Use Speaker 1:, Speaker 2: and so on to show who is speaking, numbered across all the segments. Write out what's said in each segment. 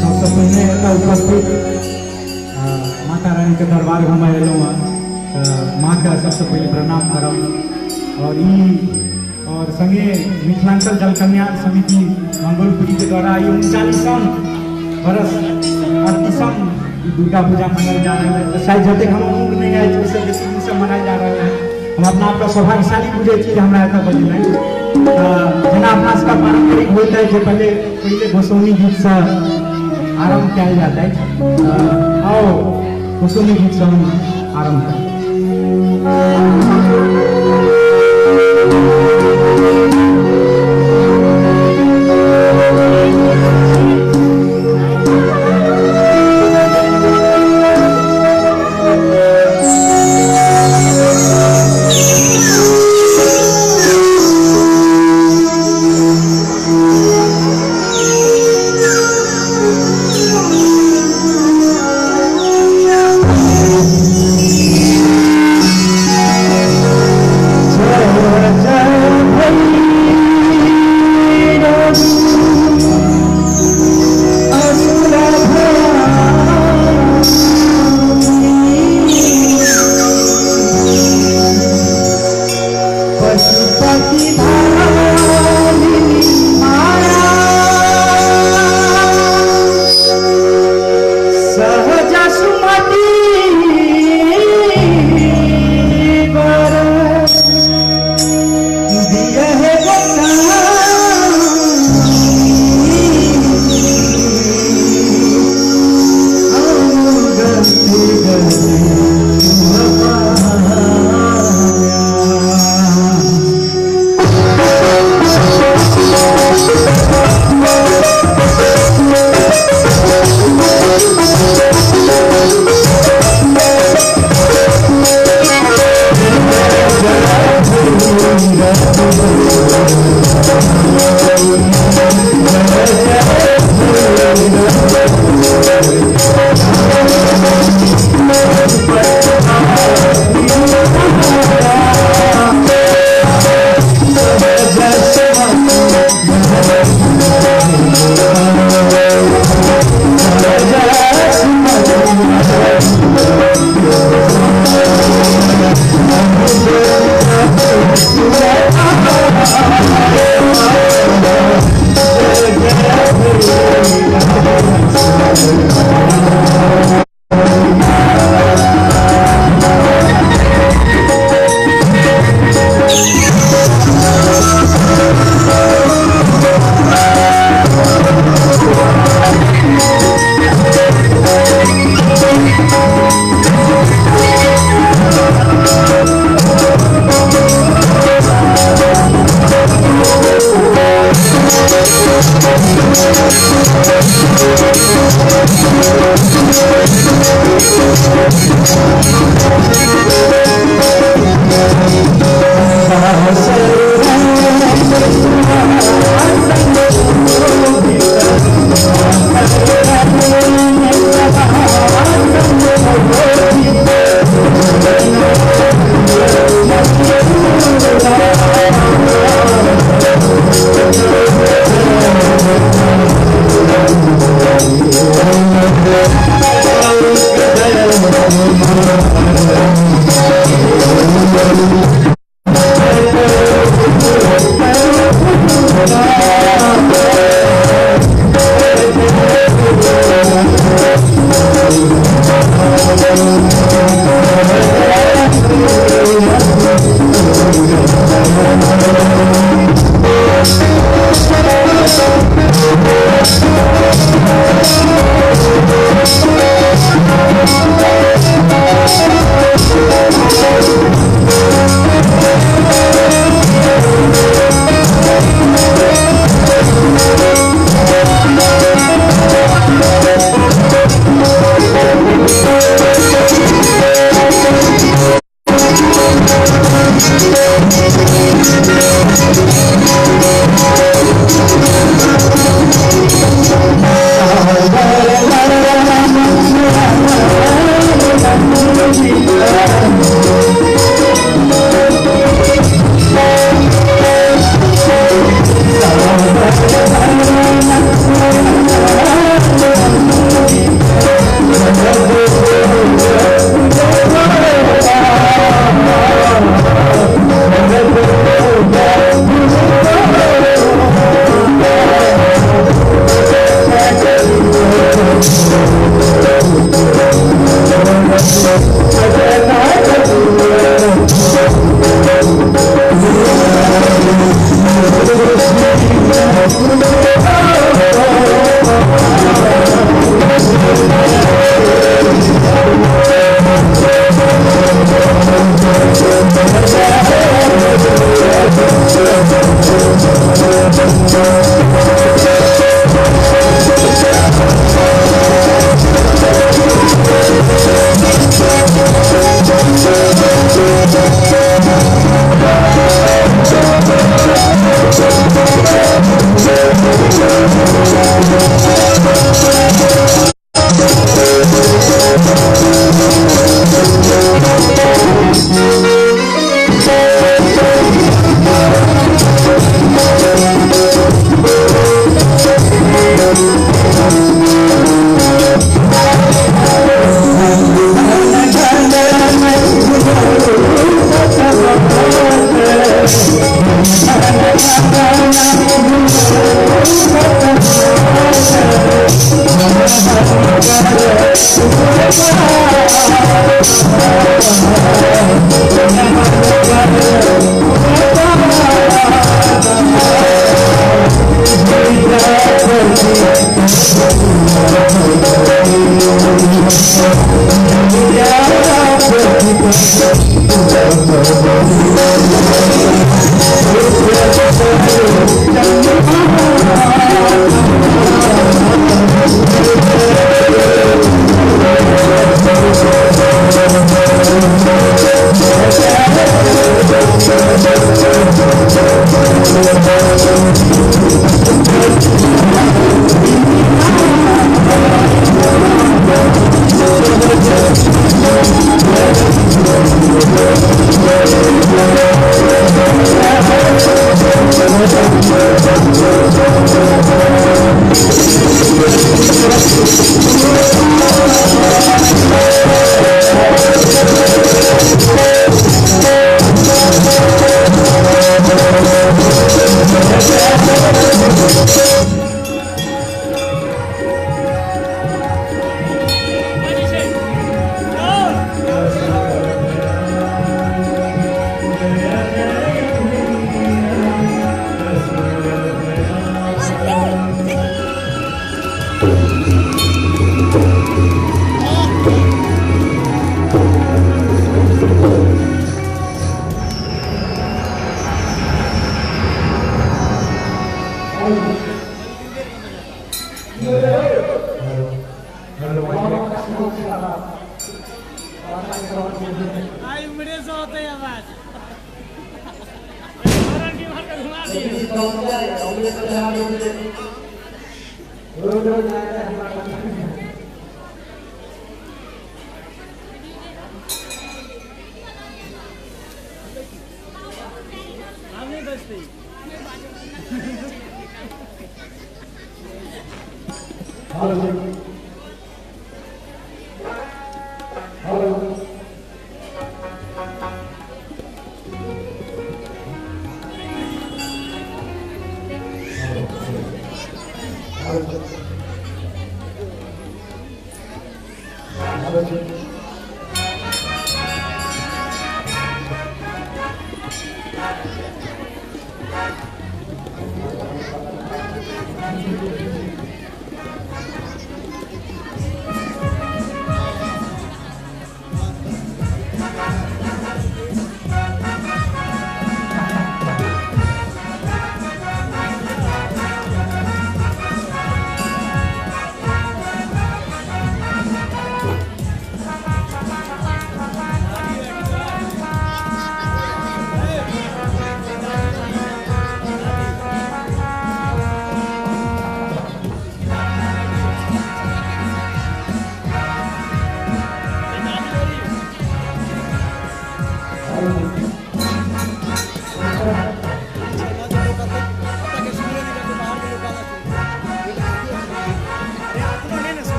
Speaker 1: सबसे पहले एतऽ उपस्थित माता रानी के दरबार घूमे एलहुँ हँ, माँ के सबसे पहले प्रणाम करब और संगे मिथिलांचल जल कल्याण समिति मंगोलपुरी के द्वारा ये 39वां बरस 38वां दुर्गा पूजा मनाया जा रहा है। तो शायद जब तक हम उम्र नहीं आए तो उससे बेसी से मनाया जा रहा है। हम अपना आपका सौभाग्यशाली बुझे छी हमरा एतऽ बजनाइ जेना अपना सबका पारंपरिक होइत है जे पहले गोसाउनी गीत से आरंभ कयल जाता है। आओ गोसाउनी गीत से हम आरंभ करें।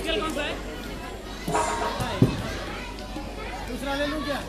Speaker 2: स्केल कौन सा है? दूसरा ले लूं क्या?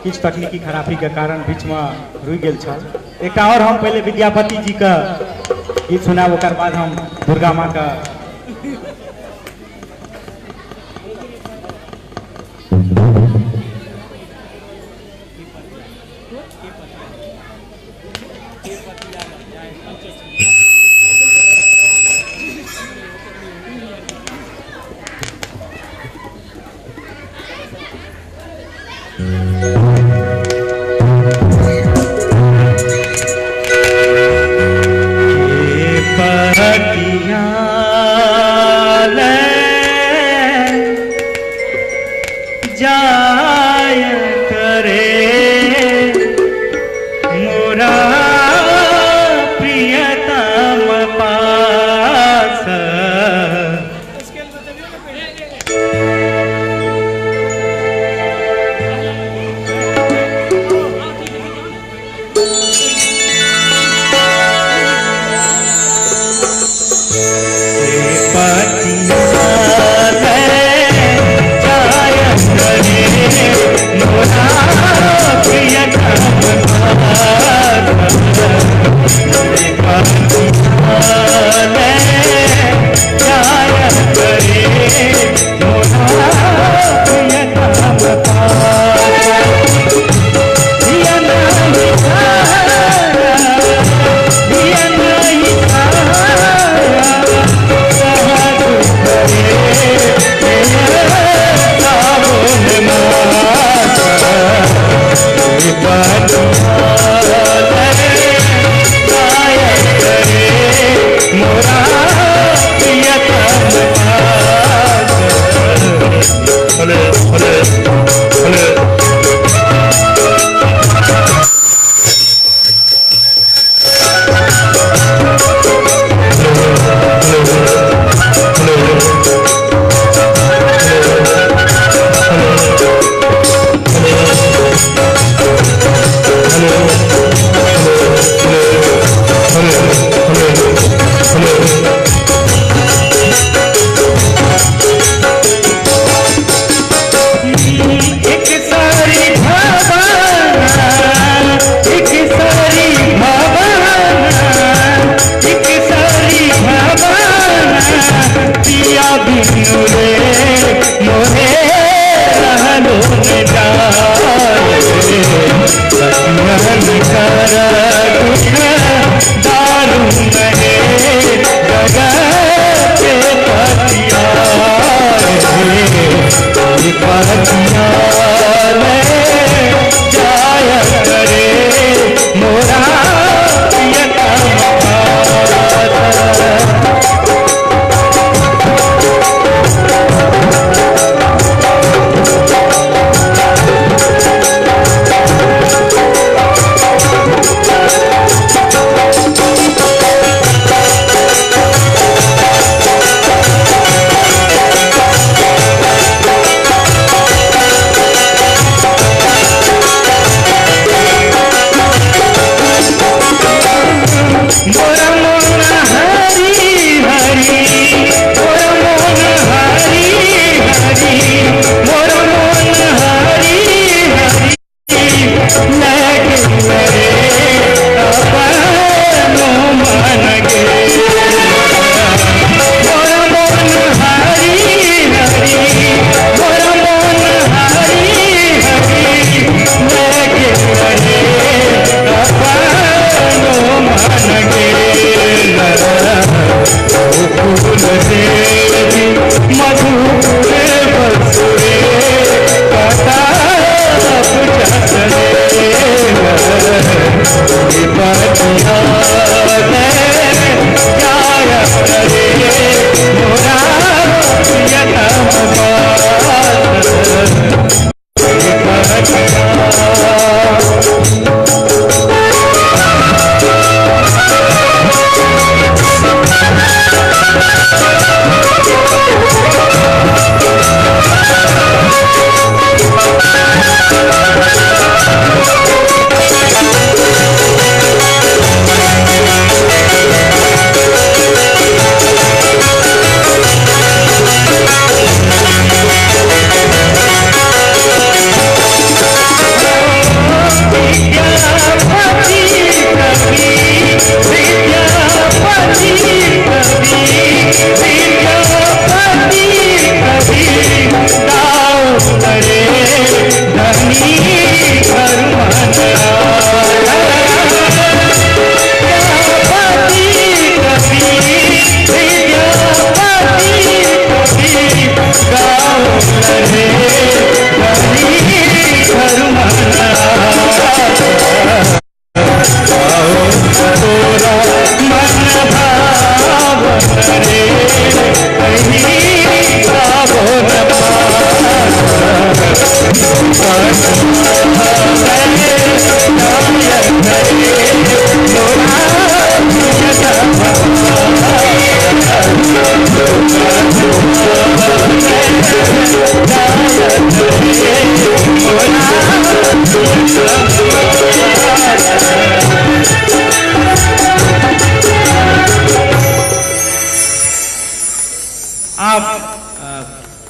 Speaker 1: किछ तकनीकी खराबी के कारण बीच में रुक गेल छल। एक और हम पहले विद्यापति जी का गीत सुनाब, ओकर बाद हम दुर्गा माँ का पहतिया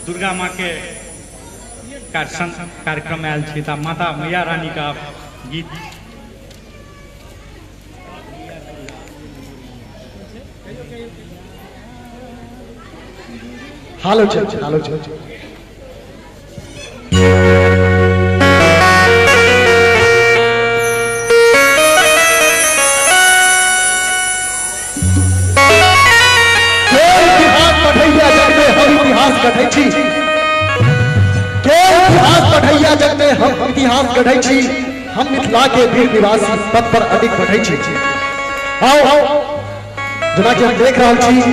Speaker 1: दुर्गा माँ के कार्यक्रम में आयल छी त माता मैया रानी का गीत
Speaker 3: हालो चल बढ़ैया जग में हम इतिहास गढ़ै छी हम मिथिला के वीर निवासी पद पर अधिक बढ़ै छी आओ जना कि हम देख रहा छी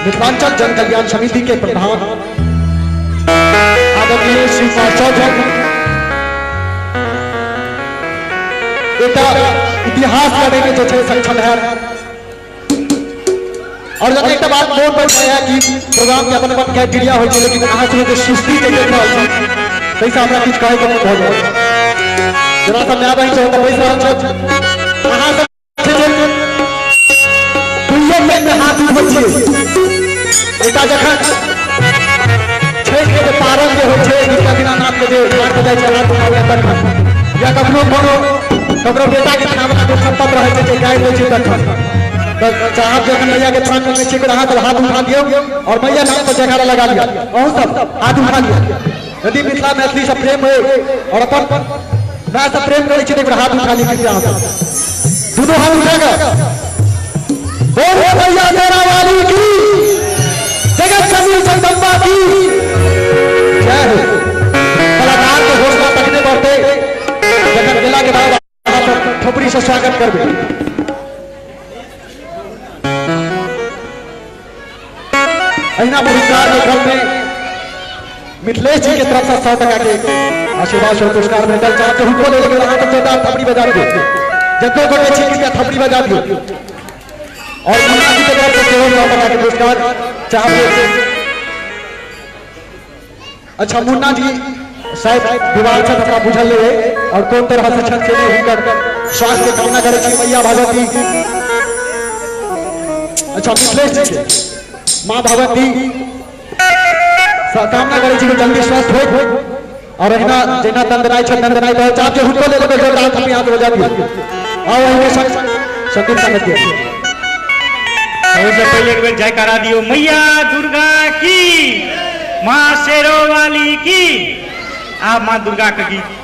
Speaker 3: मिथिलांचल जन कल्याण समिति के प्रधान आदरणीय श्री चौधरी इतिहास गढ़ै में जो सक्षम है और जब एक बात बोर्ड पर है कि प्रोग्राम के अपन क्राइटेरिया हो लेकिन अहाँ सब सृष्टि के देख रहा छी तैसा हमरा कुछ कहे के मन भ जाए जरा सा मैं बहन से बैस रहल छ अहाँ सब दुनिया में हाथ उठबै छी एटा जखन छठ के पारण जे होइ छै जिसका दीनानाथ के जे घाट बजाय छै हाथ उठावे तखन या ककरो बेटा के नाम पर संपत्ति रहे छै जे गाय दै छै तखन साहब जखन मैया के थान में छिक रहा तो हाथ उठा दियो और मैया नाम पर जयकारा लगा लिया अहू सब हाथ उठा लिया यदि मिथिला मैथिली से प्रेम हो और अपन मैं से प्रेम करे छी तो हाथ उठा ली दोनों हाथ उठाकर बोलो मैया तेरा वाली की जगत कबीर जगदम्बा की जय हो कलाकार के घोषणा तकने बढ़ते जखन गेला के बाद ठोपड़ी से स्वागत करबे अहिना पुरस्कार के क्रम में मिथिलेश जी के तरफ से 100 टका के आशीर्वाद से पुरस्कार भेटल चाहते हुनको ले लेकिन अहाँ सब जोरदार थपड़ी बजा दियो जतो गोटे छी कृपया थपड़ी बजा दियो और मुन्ना जी के तरफ से 100 टका के पुरस्कार चाहते अच्छा मुन्ना जी शायद विवाह से हमरा बुझल रहे और कोन तरह से छन से हुनकर स्वास्थ्य के कामना करे छी मैया भगवती अच्छा मिथिलेश जी के माँ भगवती कामना करे छी जल्दी स्वस्थ हो और एना जेना दंदनाई छ दंदनाई तो चाप के हुनको ले लेबे जोरदार थपड़ी हाथ बजा दियो आओ एने संगीत संगत दियो
Speaker 1: सबसे पहले एक बार जयकारा दियो मैया दुर्गा की माँ शेरों वाली की आ माँ दुर्गा का गीत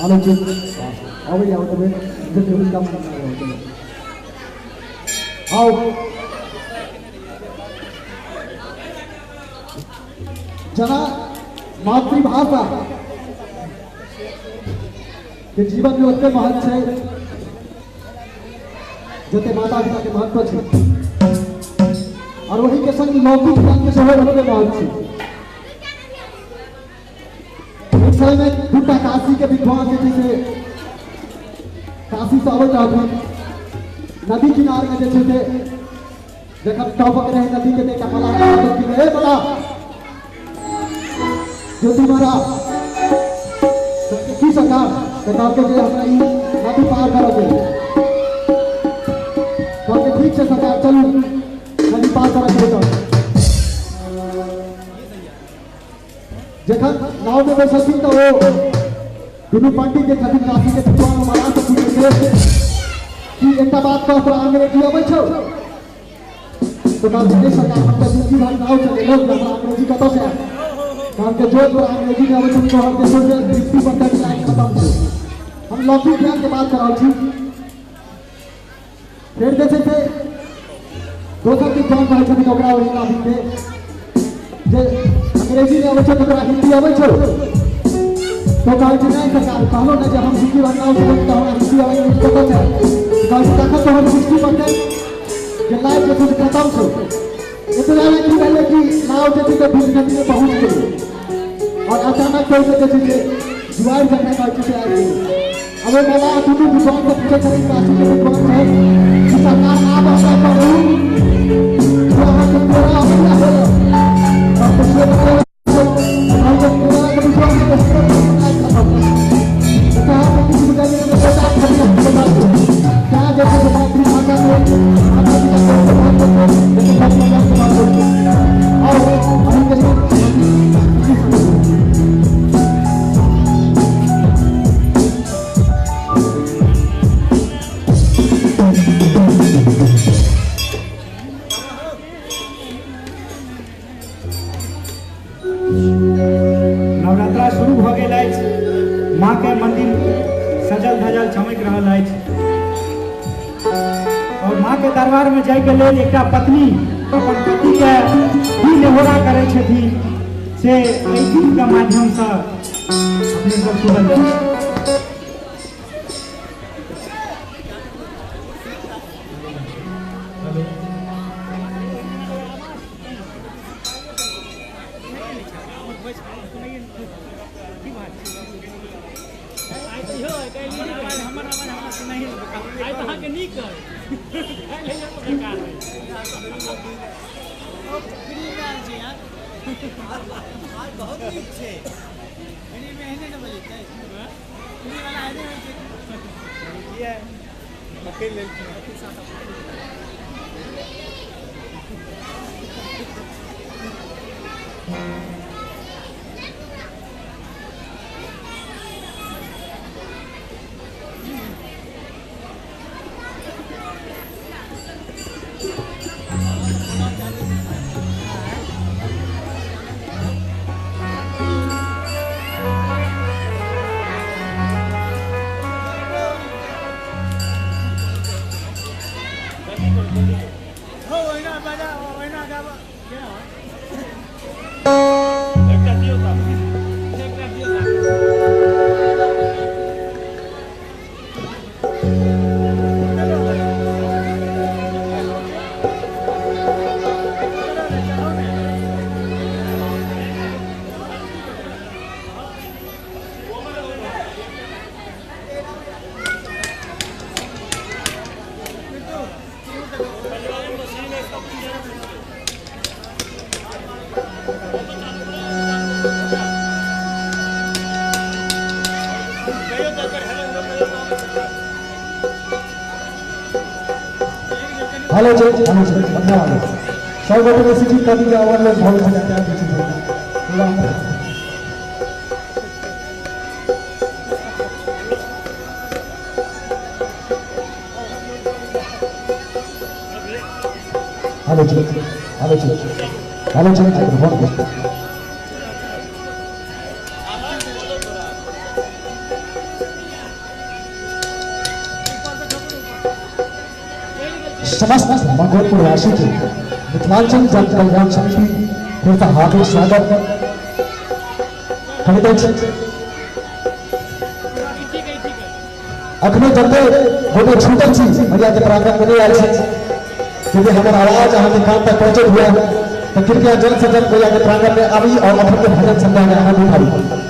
Speaker 3: आलोचित अवै आओ तबे जब उसका मन होता है आओ जना मातृभाषा के जीवन में उतने महत्व है जते माता पिता के महत्व है और वही के संग लौकिक ज्ञान के शहर होने महत्व है। एक समय में दूटा काशी के विद्वान जैसे काशी से अवैध रहते नदी किनारे में जैसे जब टॉपक रहे नदी के बेटा मला मला जो तुम्हारा की सरकार बताओ के अपना नदी पार करोगे तो ठीक से सरकार चलो नदी पार करोगे जखन नाव में बैठल थी तो वो दुनू पंडित के खातिर काशी के विद्वान महाराज से पूछे कि एक बात का पर अंग्रेजी अबै छौ तो कहते सरकार मतलब दूसरी भाई नाव चले लोग अंग्रेजी कतौ से काम के जो अंग्रेजी में अबै छौ तो हम देशो से दृष्टि पर तक लाइन खत्म छौ हम लौकिक ज्ञान के बात कराउ छी फिर जैसे से दोसर के ज्ञान कहै छथिन ओकरा ओहि नाम के जे अंग्रेजी में अबै छौ तो हिंदी अबै छौ तो कहै छै नहीं सरकार कहलो ना जे हम हिंदी बनाओ तो हमरा हिंदी अबै तो कहै तखन तो हम दृष्टि पर के लाइफ के कुछ खत्म छो इतना में की पहले कि नाव जे तो बीच नदी में पहुंच गई और अचानक कोई से जैसे जुआर करने का चीज आ गई अब वो मला दुनू विद्वान को पूछे थे काशी के विद्वान है कि सरकार आप ऐसा करो जो हम पूरा अपना है और पिछले हम जब पूरा विद्वान को खत्म कहा कि किसी जगह में बता खत्म क्या जैसे मातृभाषा में
Speaker 1: नवरात्रा शुरू भ गेल अछि माँ के मंदिर सजल धजल चमक रहल अछि और माँ के दरबार में जाय के लेल एकटा पत्नी अपन पति के की नेहोरा करे छथिन से एहि गीत के माध्यम से अपने सब सुनल जाय।
Speaker 3: हेलो जी धन्यवाद सब गोटे बेसी ठीक कर दिया और लोग बहुत हो जाते हैं हेलो जी बहुत समस्त मंगोलपुर राशि की मिथिलांचल जन कल्याण समिति फिर हार्दिक स्वागत कविता
Speaker 2: ठीक है ठीक है
Speaker 3: अखनो जब गोटे छूटल छी भैया के प्रांगण में आयल छी क्योंकि हमारा आवाज अहाँ के कान तक पहुंचल हुआ तो कृपया जल्द से जल्द भैया के प्रांगण में आवी और अपन के भजन संध्या में आनंद उठावी।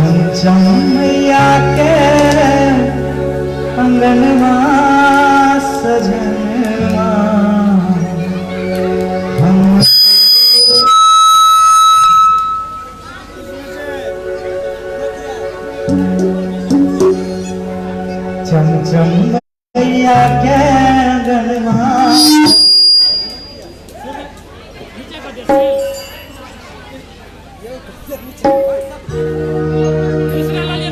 Speaker 1: मैया के अंगनवा सजनवा हम चमचम मैया के अंगनवा
Speaker 2: नीचे कर दे दूसरा ला लिया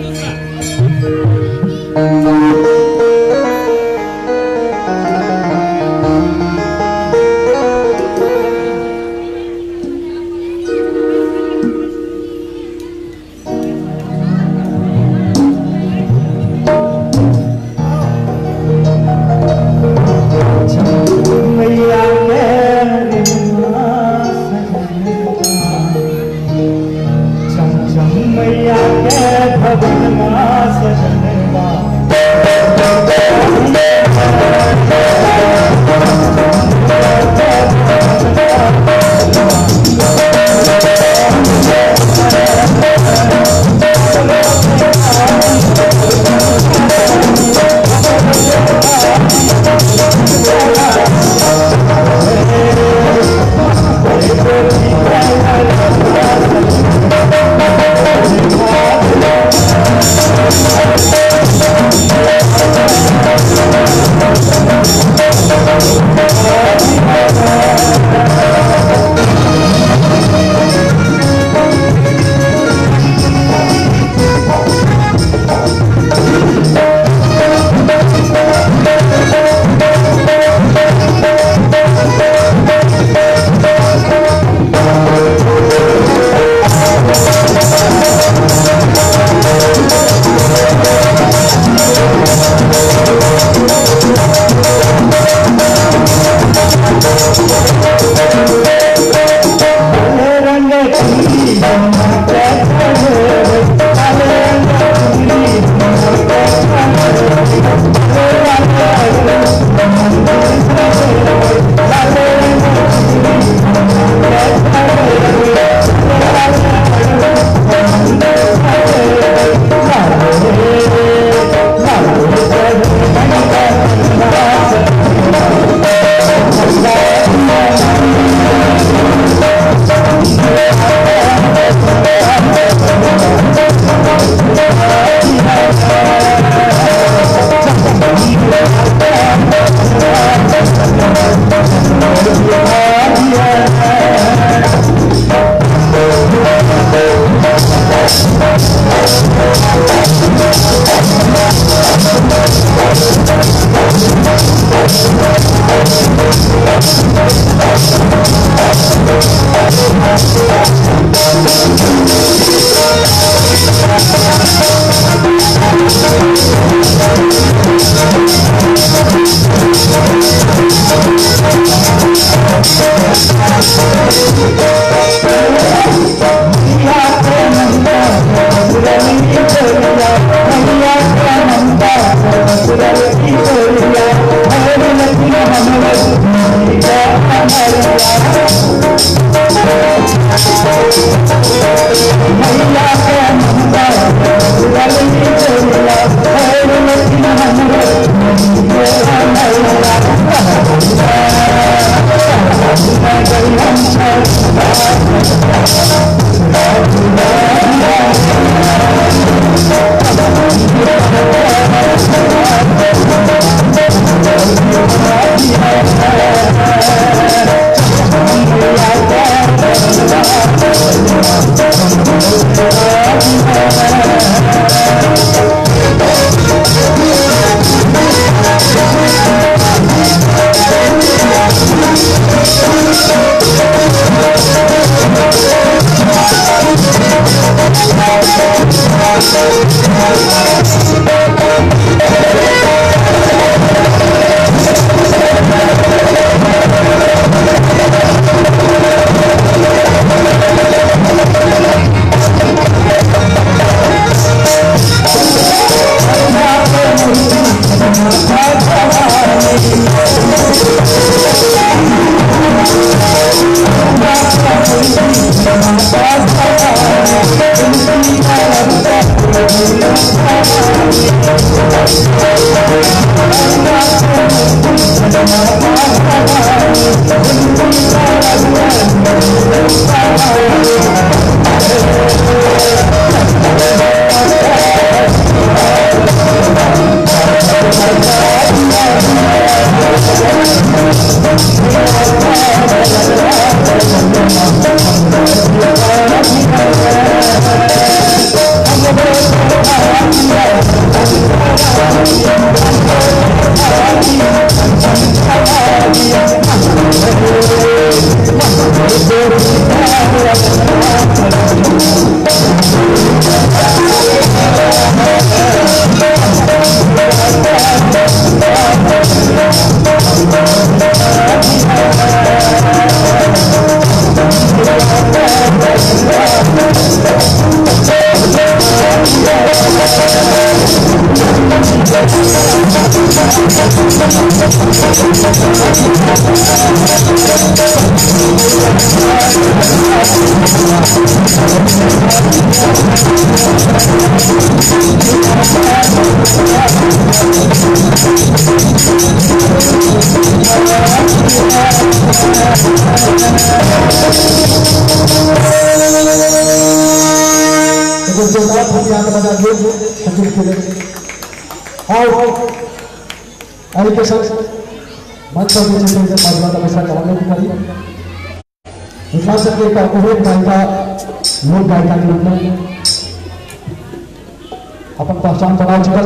Speaker 3: अपन पहचान बना चुकल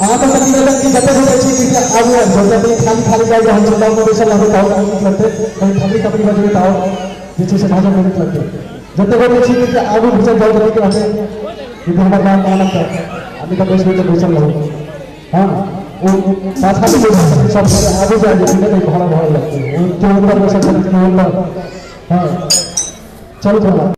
Speaker 3: अहाँ तो निवेदन की जते होते छी कि आगू जते खाली खाली जाए हम चुनाव में बैसल रहते तो लगते कहीं फैमिली कंपनी बजे तो जे छै से भाजपा में लगते जते होते छी कि आगू घुसल जाओ जते रहते कि हमरा काम मानक अभी तक बैसल तो बैसल रहो हां वो बात खाली सब आगू जाए जते नहीं भाड़ा भाड़ा लगते है वो तो ऊपर बैसल हां चलो चलो